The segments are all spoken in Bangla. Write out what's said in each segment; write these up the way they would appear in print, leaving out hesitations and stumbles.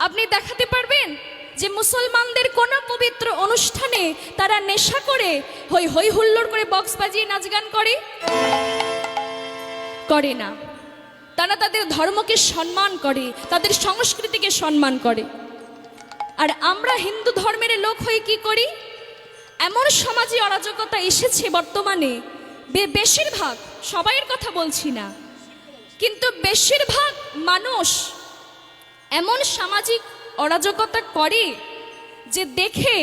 আপনি দেখাতে পারবেন যে মুসলমানদের কোনো পবিত্র অনুষ্ঠানে তারা নেশা করে হই হই হুল্লোড় করে বক্স বাজিয়ে নাচ গান করে না। তারা তাদের ধর্মকে সম্মান করে, তাদের সংস্কৃতিকে সম্মান করে। আর আমরা হিন্দু ধর্মের লোক হয়ে কি করি? এমন সমাজে অরাজকতা এসেছে বর্তমানে, বেশিরভাগ, সবাইয়ের কথা বলছি না, কিন্তু বেশিরভাগ মানুষ এমন সামাজিক অরাজকতা করে যে দেখে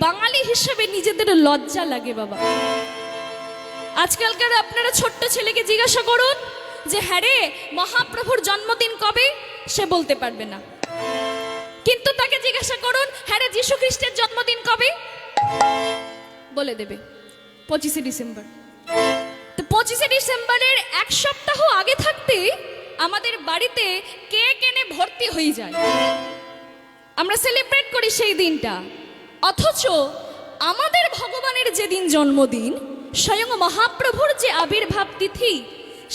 বাঙালি হিসেবে নিজেদের লজ্জা লাগে বাবা। আজকালকার আপনারা ছোট্ট ছেলেকে জিজ্ঞাসা করুন যে হ্যাঁ রে মহাপ্রভুর জন্মদিন কবে, সে বলতে পারবে না। কিন্তু তাকে জিজ্ঞাসা করুন হ্যাঁ রে যীশু খ্রিস্টের জন্মদিন কবে, বলে দেবে 25শে ডিসেম্বর। তো 25শে ডিসেম্বরের এক সপ্তাহ আগে থাকতে আমাদের বাড়িতে কেক এনে ভর্তি হয়ে যায়, আমরা সেলিব্রেট করি সেই দিনটা। অথচ আমাদের ভগবানের যেদিন জন্মদিন, স্বয়ং মহাপ্রভুর যে আবির্ভাব তিথি,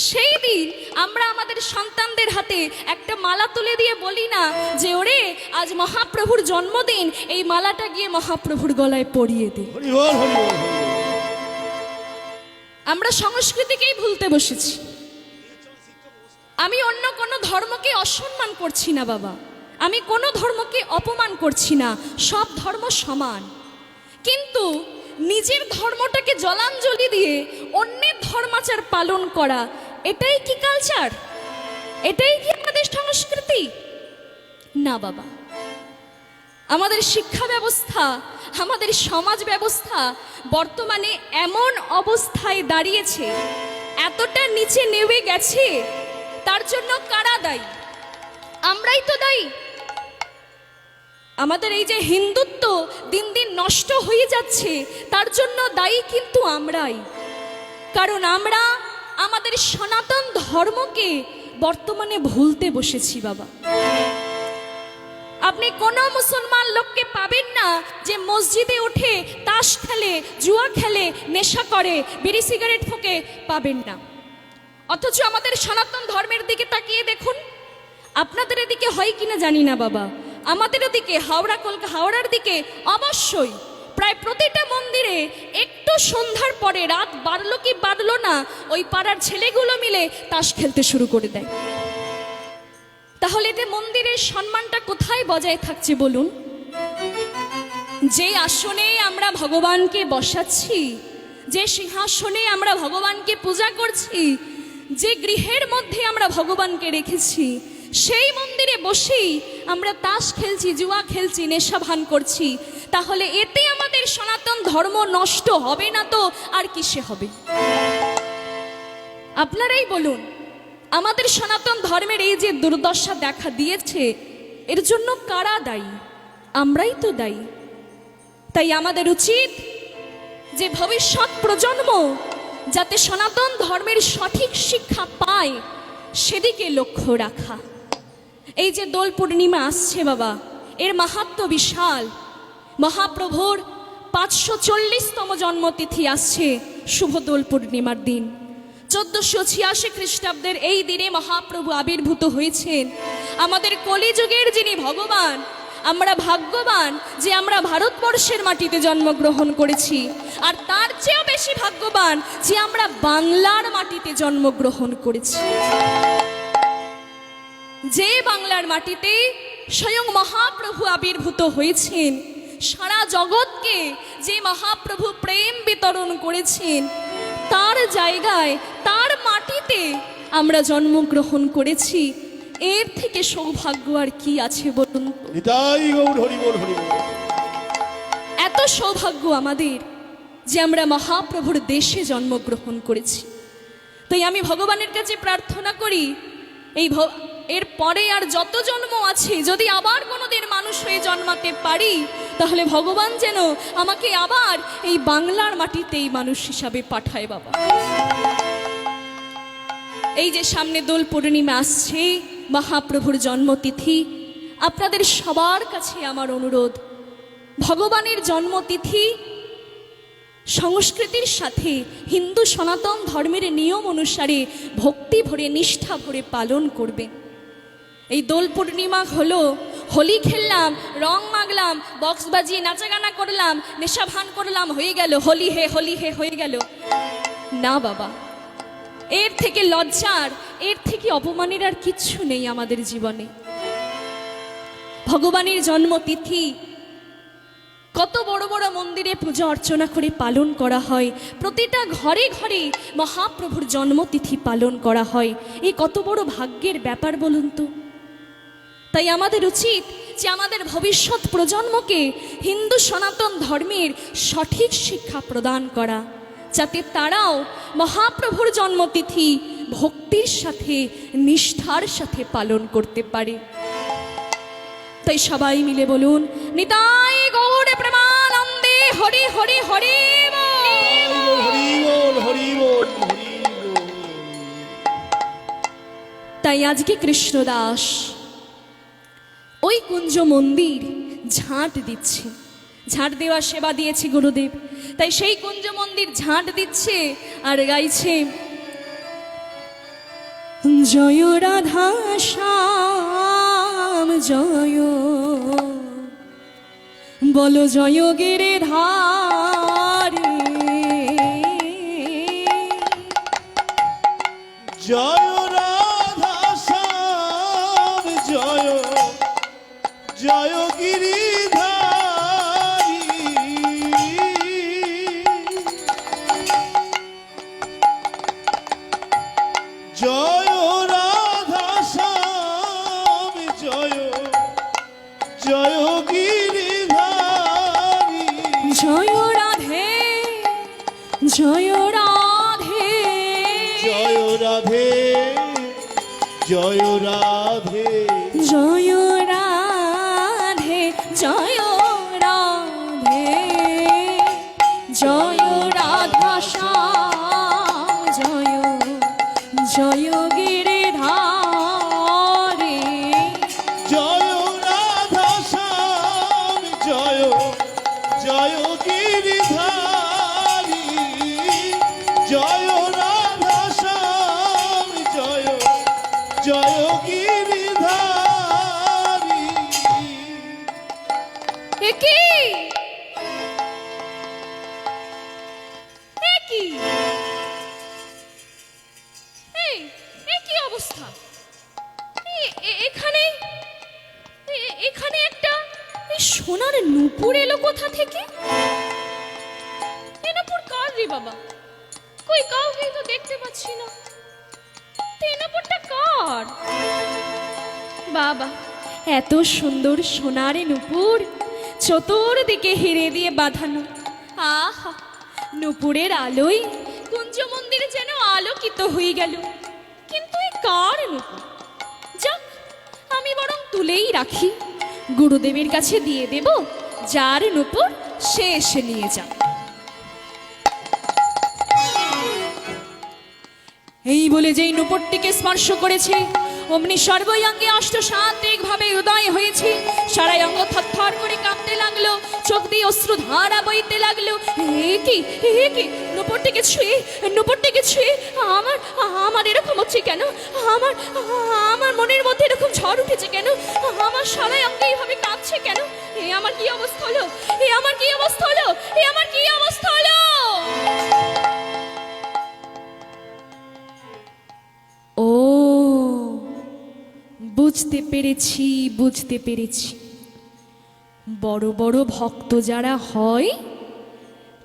সেই দিন আমরা আমাদের সন্তানদের হাতে একটা মালা তুলে দিয়ে বলি না যে ওরে আজ মহাপ্রভুর জন্মদিন, এই মালাটা গিয়ে মহাপ্রভুর গলায় পরিয়ে দে। আমরা সংস্কৃতিকেই ভুলতে বসেছি। আমি অন্য কোনো ধর্মকে অসম্মান করছি না বাবা, আমি কোনো ধর্মকে অপমান করছি না, সব ধর্ম সমান। কিন্তু নিজের ধর্মটাকে জলাঞ্জলি দিয়ে অন্যের ধর্মাচার পালন করা, এটাই কি কালচার? এটাই কি আমাদের সংস্কৃতি? না বাবা। আমাদের শিক্ষা ব্যবস্থা, আমাদের সমাজ ব্যবস্থা বর্তমানে এমন অবস্থায় দাঁড়িয়েছে, এতটা নিচে নেমে গেছে, তার জন্য কারা দায়ী? আমরাই তো দায়ী। আমাদের এই যে হিন্দুত্ব দিন দিন নষ্ট হয়ে যাচ্ছে, তার জন্য দায়ী কিন্তু আমরাই। কারণ আমরা আমাদের সনাতন ধর্মকে বর্তমানে ভুলতে বসেছি বাবা। আপনি কোনো মুসলমান লোককে পাবেন না যে মসজিদে উঠে তাস খেলে, জুয়া খেলে, নেশা করে, বিড়ি সিগারেট ফুঁকে, পাবেন না। অথচ আমাদের সনাতন ধর্মের দিকে তাকিয়ে দেখুন, আপনাদের এদিকে হয় কিনা জানি না বাবা, আমাদের ওদিকে হাওড়ার দিকে অবশ্যই প্রায় প্রতিটা মন্দিরে একটু সন্ধ্যার পরে, রাত বাড়লো কি বাড়লো না, ওই পাড়ার ছেলেগুলো মিলে তাস খেলতে শুরু করে দেয়। তাহলে এতে মন্দিরের সম্মানটা কোথায় বজায় থাকছে বলুন? যে আসনে আমরা ভগবানকে বসাচ্ছি, যে সিংহাসনে আমরা ভগবানকে পূজা করছি, যে গৃহের মধ্যে আমরা ভগবানকে রেখেছি, সেই মন্দিরে বসেই আমরা তাস খেলছি, জুয়া খেলছি, নেশা ভান করছি। তাহলে এতে আমাদের সনাতন ধর্ম নষ্ট হবে না তো আর কিসে হবে? আপনারাই বলুন, আমাদের সনাতন ধর্মের এই যে দুর্দশা দেখা দিয়েছে, এর জন্য কারা দায়ী? আমরাই তো দায়ী। তাই আমাদের উচিত যে ভবিষ্যৎ প্রজন্ম যাতে সনাতন ধর্মের সঠিক শিক্ষা পায়, সেদিকে লক্ষ্য রাখা। এই যে দোল পূর্ণিমা আসছে বাবা, এর মাহাত্ম্য বিশাল। মহাপ্রভুর 540তম জন্মতিথি আসছে, শুভ দোল পূর্ণিমার দিন। 1486 খ্রিস্টাব্দের এই দিনে মহাপ্রভু আবির্ভূত হয়েছেন। আমাদের কলিযুগের যিনি ভগবান, আমরা ভাগ্যবান যে আমরা ভারতবর্ষের মাটিতে জন্মগ্রহণ করেছি, আর তার চেয়েও বেশি ভাগ্যবান যে আমরা বাংলার মাটিতে জন্মগ্রহণ করেছি। যে বাংলার মাটিতে স্বয়ং মহাপ্রভু আবির্ভূত হয়েছেন, সারা জগৎকে যে মহাপ্রভু প্রেম বিতরণ করেছেন, তার জায়গায়, তার মাটিতে আমরা জন্মগ্রহণ করেছি। এর থেকে সৌভাগ্য আর কি আছে বলুন? এত সৌভাগ্য আমাদের যে আমরা মহাপ্রভুর দেশে জন্মগ্রহণ করেছি। তাই আমি ভগবানের কাছে প্রার্থনা করি, এর পরে আর যত জন্ম আছে, যদি আবার কোনোদিন মানুষ হয়ে জন্মাতে পারি, তাহলে ভগবান যেন আমাকে আবার এই বাংলার মাটিতেই মানুষ হিসাবে পাঠায় বাবা। এই যে সামনে দোল পূর্ণিমা আসছে, মহাপ্রভুর জন্মতিথি, আপনাদের সবার কাছে আমার অনুরোধ, ভগবানের জন্মতিথি সংস্কৃতির সাথে হিন্দু সনাতন ধর্মের নিয়ম অনুসারে ভক্তি ভরে, নিষ্ঠা ভরে পালন করবে। এই দোল পূর্ণিমা হলো হোলি খেললাম, রং মাগলাম, বক্স বাজিয়ে নাচা গানা করলাম, নেশা ভান করলাম, হয়ে গেল হোলি হে হয়ে গেল। না বাবা, এর থেকে লজ্জার, এর থেকে অপমানের আর কিচ্ছু নেই আমাদের জীবনে। ভগবানের জন্মতিথি কত বড় বড় মন্দিরে পূজা অর্চনা করে পালন করা হয়, প্রতিটা ঘরে ঘরে মহাপ্রভুর জন্মতিথি পালন করা হয়। এই কত বড় ভাগ্যের ব্যাপার বলুন তো। তাই আমাদের উচিত যে আমাদের ভবিষ্যৎ প্রজন্মকে হিন্দু সনাতন ধর্মের সঠিক শিক্ষা প্রদান করা, যাতে তারাও মহাপ্রভুর জন্মতিথি ভক্তির সাথে নিষ্ঠার সাথে পালন করতে পারে। তাই সবাই মিলে বলুন, নিতাই গৌর প্রেমানন্দে হরি হরি হরি বল। তাই আজকে কৃষ্ণদাস ওই কুঞ্জ মন্দির ঝাঁট দিচ্ছে, ঝাঁট দেওয়ার সেবা দিয়েছে গুরুদেব, তাই সেই কুঞ্জ মন্দির ঝাঁট দিচ্ছে আর গাইছে, জয় রাধা শ্যাম জয়, বলো জয় গিরিধারী, জয় রাধা শ্যাম জয়, জয় গিরিধারী, জয় রাধা শ্যাম জয়, জয় গিরিধারী, জয় রাধে জয় রাধে, জয় রাধে জয় রাধে, জয় রাধে জয় রাধে, জয় রাধা শ্যাম জয়, জয় গিরিধারী, জয় রাধা শ্যাম জয়, জয় গিরিধারী, জয় রাধা শ্যাম জয়, জয় গিরিধারী। একি একি এই কি অবস্থা, এখানে এখানে একটা এই সোনার নূপুর এলো কোথা থেকে? এ নূপুর কার রে বাবা? কই কাউকে তো দেখতে পাচ্ছি না। এই নূপুরটা কার বাবা? এত সুন্দর সোনার নূপুর, চতুর্দিকে হিরে দিয়ে বাঁধানো। আহা, নূপুরের আলোয় কুঞ্জ মন্দির যেন আলোকিত হয়ে গেল। কিন্তু এই কার নূপুর? যাক, আমি বরং তুলেই রাখি, গুরুদেবের কাছে দিয়ে দেব, যার নূপুর সে এসে নিয়ে যাক। এই বলে যেই নূপুরটিকে স্পর্শ করেছে, অমনি সর্বঙ্গে অষ্টসাত্ত্বিক ভাবে উদয় হয়েছে। সারা অঙ্গ থরথর করে কাঁপতে লাগলো, চোখ দিয়ে অশ্রুধারা বইতে লাগলো। এ কি নূপুরটিকে ছুঁয়ে আমার আমার এরকম হচ্ছে কেন? আমার মনের মধ্যে এরকম ঝড় উঠেছে কেন? আমার সারা অঙ্গে এইভাবে কাঁপছে কেন? এ আমার কি অবস্থা হলো? এ আমার কি অবস্থা হলো? এ আমার কি অবস্থা হলো? ও, বুঝতে পেরেছি। বড় বড় ভক্ত যারা হয়,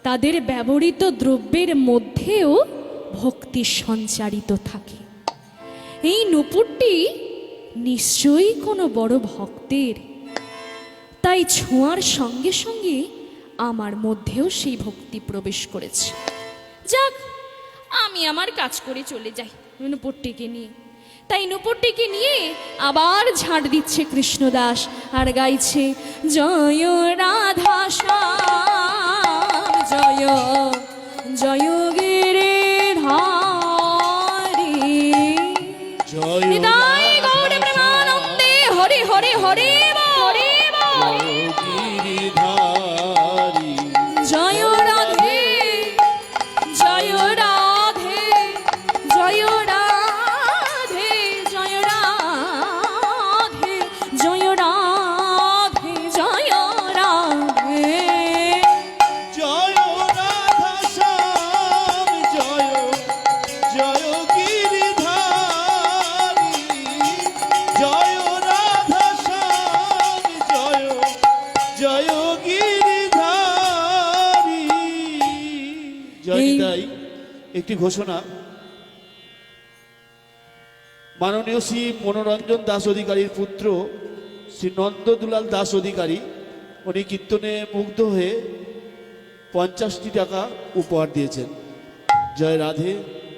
তাদের ব্যবহৃত দ্রব্যের মধ্যেও ভক্তি সঞ্চারিত থাকে। এই নূপুরটি নিশ্চয়ই কোনো বড় ভক্তের, তাই ছোঁয়ার সঙ্গে সঙ্গে আমার মধ্যেও সেই ভক্তি প্রবেশ করেছে। যাক, আমি আমার কাজ করে চলে যাই নূপুরটিকে নিয়ে। তাই নূপুরটিকে নিয়ে আবার ঝাঁট দিচ্ছে কৃষ্ণদাস আর গাইছে, জয় রাধা শ্যাম জয়, জয় গিরিধারী, নিতাই গৌর প্রেমানন্দে হরি হরি হরি বল। জয় রাধে জয় রাধে, জয় রাধে জয় রাধে, জয় রাধে একটি ঘোষণা। মাননীয় শ্রী মনোরঞ্জন দাস অধিকারীর পুত্র শ্রী নন্দদুলাল দাস অধিকারী উনি কীর্তনে মুগ্ধ হয়ে 50টি টাকা উপহার দিয়েছেন। জয় রাধে,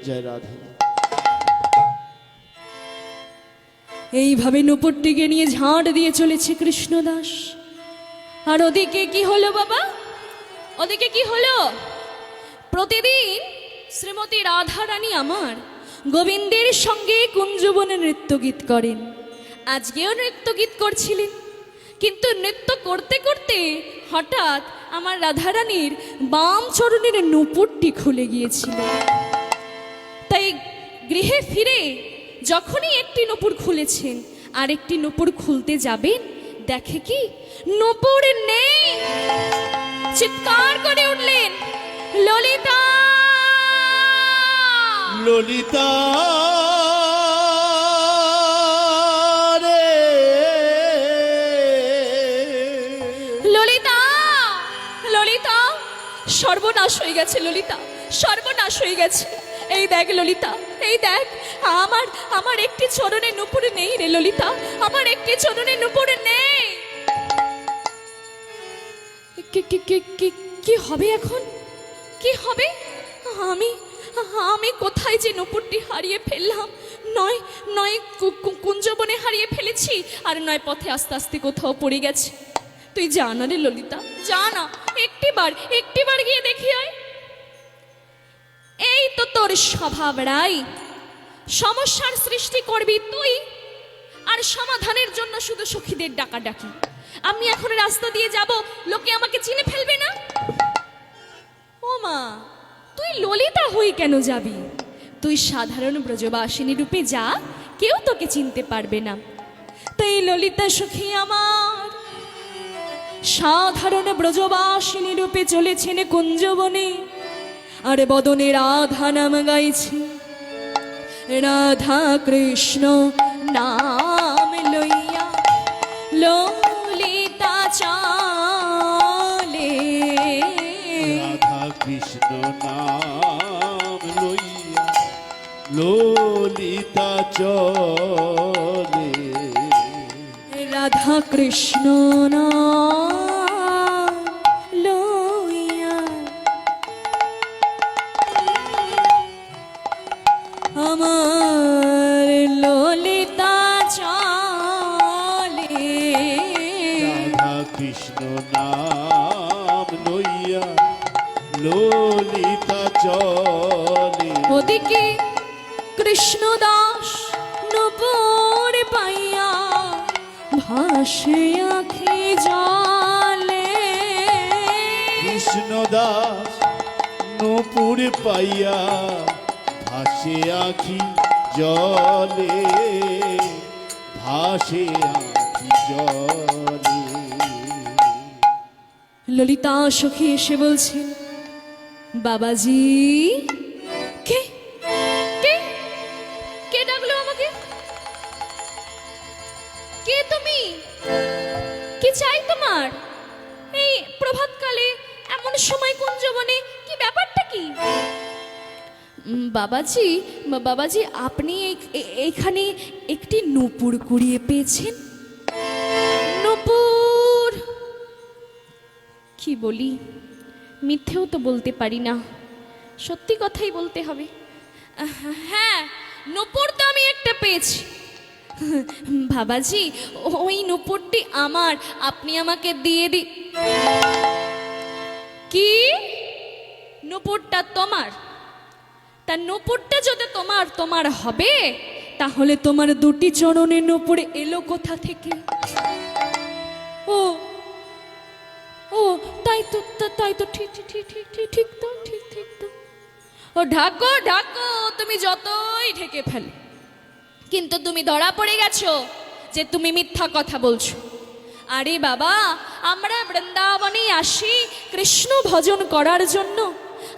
জয় রাধে। এইভাবে নূপুরটিকে নিয়ে ঝাড় দিয়ে চলেছে কৃষ্ণদাস। আর ওদিকে কি হলো বাবা, ওদিকে কি হলো? প্রতিদিন শ্রীমতী রাধা রানী আমার গোবিন্দের সঙ্গে কুঞ্জবনে নৃত্য গীত করেন। আজকেও নৃত্য গীত করছিলেন, কিন্তু নৃত্য করতে করতে হঠাৎ আমার রাধারানীর বাম চরণের নূপুরটি খুলে গিয়েছিল। তাই গৃহে ফিরে যখনই একটি নূপুর খুলেছেন আর একটি নূপুর খুলতে যাবেন, দেখে কি নূপুর নেই। চিৎকার করে উঠলেন, ললিতা, ললিতা রে, ললিতা, ললিতা, সর্বনাশ হয়ে গেছে ললিতা, সর্বনাশ হয়ে গেছে। এই দেখ ললিতা, এই দেখ, আমার আমার একটি চরণে নূপুর নেই রে ললিতা, আমার একটি চরণে নূপুর নেই। কি হবে এখন, কি হবে? আমি আমি কোথায় যে নূপুরটি হারিয়ে ফেললাম? নয় নয় কুঞ্জবনে হারিয়ে ফেলেছি, আর নয় পথে আস্তে আস্তে কোথাও পড়ে গেছে। তুই জানা রে ললিতা, জানা, একটিবার গিয়ে দেখি আয়। এই তো তোর স্বভাব রাই, সমস্যার সৃষ্টি করবি তুই, আর সমাধানের জন্য শুধু সখীদের ডাকাডাকি। আমি এখন রাস্তা দিয়ে যাব, লোকে আমাকে চিনে ফেলবে না। ও মা, তুই ললিতা হই কেন যাবি? তুই সাধারণ ব্রজবাসিনী রূপে যা, কেউ তোকে চিনতে পারবে না। তাই ললিতা সখী আমার সাধারণ ব্রজবাসিনী রূপে চলেছেন কুঞ্জবনে, আর বদনে রাধা নাম গাইছে। রাধা কৃষ্ণ নাম লইয়া ললিতা চলে, রাধা কৃষ্ণ নাম লইয়া ললিতা চলে। রাধা কৃষ্ণ নাম লইয়া আমার ললিতা চলে। রাধা কৃষ্ণ নাম লইয়া ললিতা চলে। ওদিকে কৃষ্ণদাস নূপুর পাইয়া ভাসে আখি জলে। কৃষ্ণদাস নূপুর পাইয়া ভাসে আখি জলে, ভাসে আখি জলে। ললিতা সখী এসে বলছেন, বাবাজি। কে কে কে ডাকলো আমাকে? কে তুমি? কি চাই তোমার এই প্রভাতকালে এমন সময় কুঞ্জবনে? কি ব্যাপারটা কি? বাবাজি, বাবাজি, আপনি এইখানে একটি নূপুর কুড়িয়ে পেয়েছেন। নূপুর? কি বলি, মিথ্যেও তো বলতে পারি না, সত্যি কথাই বলতে হবে। হ্যাঁ, নূপুর তো আমি একটা পেয়েছি। বাবাজি, ওই নূপুরটি আমার, আপনি আমাকে দিয়ে কি? নূপুরটা তোমার? তা নূপুরটা যদি তোমার হবে, তাহলে তোমার দুটি চরণে নূপুর এলো কোথা থেকে? ও ও তাই তো ঠিক তো। ও ঢাকো ঢাকো, তুমি যতই ঢেকে ফেলো, কিন্তু তুমি ধরা পড়ে গেছো যে তুমি মিথ্যা কথা বলছো। আরে বাবা, আমরা বৃন্দাবনে আসি কৃষ্ণ ভজন করার জন্য,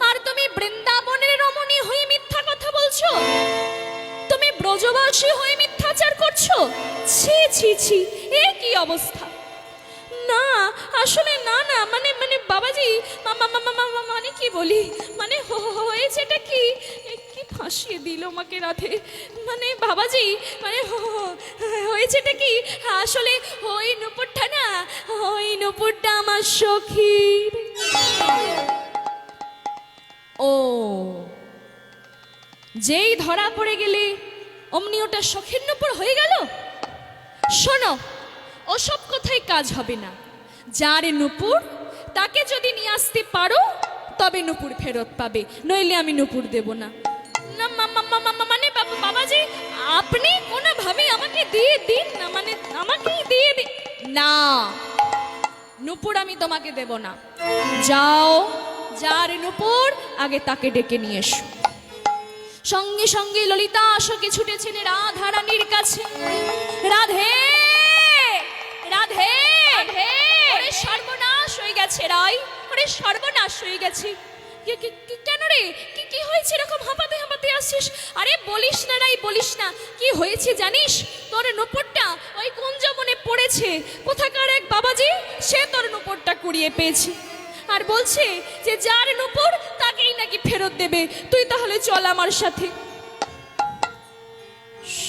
আর তুমি বৃন্দাবনের রমণী হয়ে মিথ্যা কথা বলছো? তুমি ব্রজবাসী হয়ে মিথ্যাচার করছো? ছি ছি ছি, এ কি অবস্থা! না আসলে না না মানে মানে বাবাজি মানে কি বলি মানে হয়েছেটা কি কি ফাঁসিয়ে দিল আমাকে রাধে মানে বাবাজি মানে হয়েছেটা কি আসলে ওই নুপুরটা না ওই নুপুরটা আমার সখীর। ও যেই ধরা পড়ে গেলে অমনি ওটা সখীর নুপুর হয়ে গেল। শোনো, ওসব কথাই কাজ হবে না। যার নুপুর তাকে যদি নিয়ে আসতে পারো তবে নুপুর ফেরত পাবে, নইলে আমি নুপুর দেব না। না মানে বাবাজি আপনি কোনোভাবে আমাকে দিয়ে দিন না, মানে আমাকেই দিয়ে দিন না, নুপুর আমি তোমাকে দেব না। যাও, যার নুপুর আগে তাকে ডেকে নিয়ে এসো। সঙ্গে সঙ্গে ললিতা সখী ছুটেছেন রাধা রানীর কাছে। রাধে রাধে ওরে সর্বনাশ হয়ে গেছে রাই, ওরে সর্বনাশ হয়ে গেছে। কেন রে, কি হয়েছে এরকম হাঁপাতে হাঁপাতে আসছিস? আরে বলিস না রাই, বলিস না, কি হয়েছে জানিস? তোর নুপুরটা ওই কুঞ্জবনে পড়েছে। কোথাকার এক বাবাজি সে তোর নুপুরটা কুড়িয়ে পেয়েছে আর বলছে যে যার নুপুর তাকেই নাকি ফেরত দেবে। তুই তাহলে চল আমার সাথে।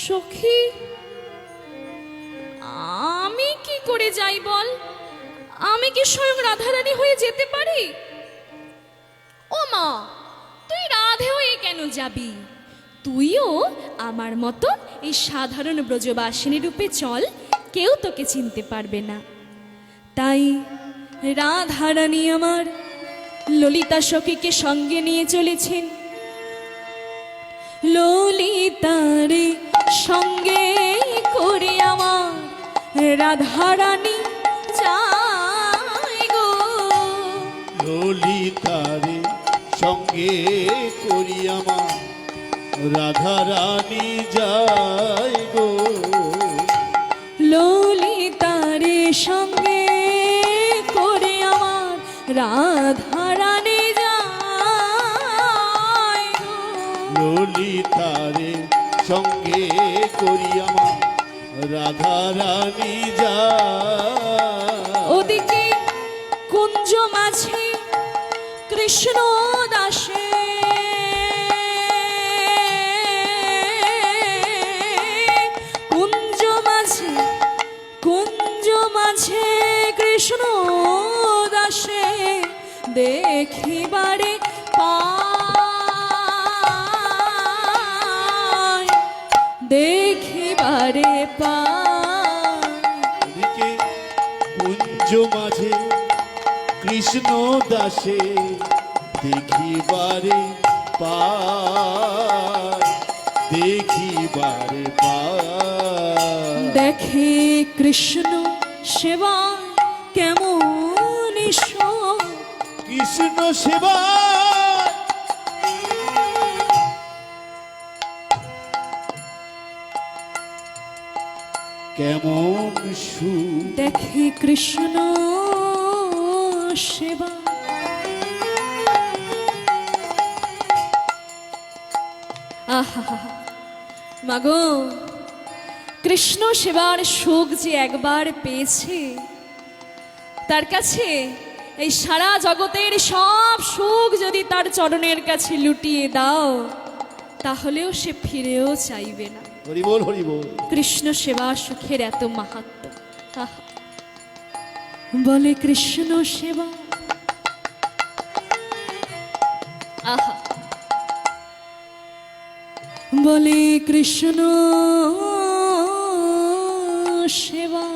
সখী আমি কি করে যাই বল? আমি কি স্বয়ং রাধারানী হয়ে যেতে পারি? ও মা, তুই রাধে হয়ে কেন যাবি? তুইও আমার মতো এই সাধারণ ব্রজবাসিনী রূপে চল, কেউ তোকে চিনতে পারবে না। তাই রাধারানী আমার ললিতা সখীকে সঙ্গে নিয়ে চলেছেন। ললিতারে সঙ্গে করে আমার রাধারানী যায় গো। ললিতারে সঙ্গে করি আমার রাধারানী যায় গো। ললিতারে সঙ্গে করে আমার রাধারানী যায় গো। ললিতারে সঙ্গে করি আমার রাধারানী যায়। ওদিকে কুঞ্জ মাঝে কৃষ্ণ দাসে কুঞ্জ মাঝে কৃষ্ণ দাসে দেখিবারে পায়, দেখিবারে পায়। ওদিকে কুঞ্জ মাঝে কৃষ্ণ দাসে দেখিবারে পায়, দেখিবারে পায়। দেখে কৃষ্ণ সেবা কেমন কৃষ্ণ সেবা কেমন সু। দেখে কৃষ্ণ সেবা আহা মাগো, কৃষ্ণ সেবার সুখ যে একবার পেয়েছে, তার কাছে এই সারা জগতের সব সুখ যদি তার চরণের কাছে লুটিয়ে দাও তাহলেও সে ফিরেও চাইবে না। হরি বল, হরি বল। কৃষ্ণ সেবা সুখের এত মাহাত্ম্য। আহা, বলে কৃষ্ণ সেবা আহা, বলে কৃষ্ণ সেবা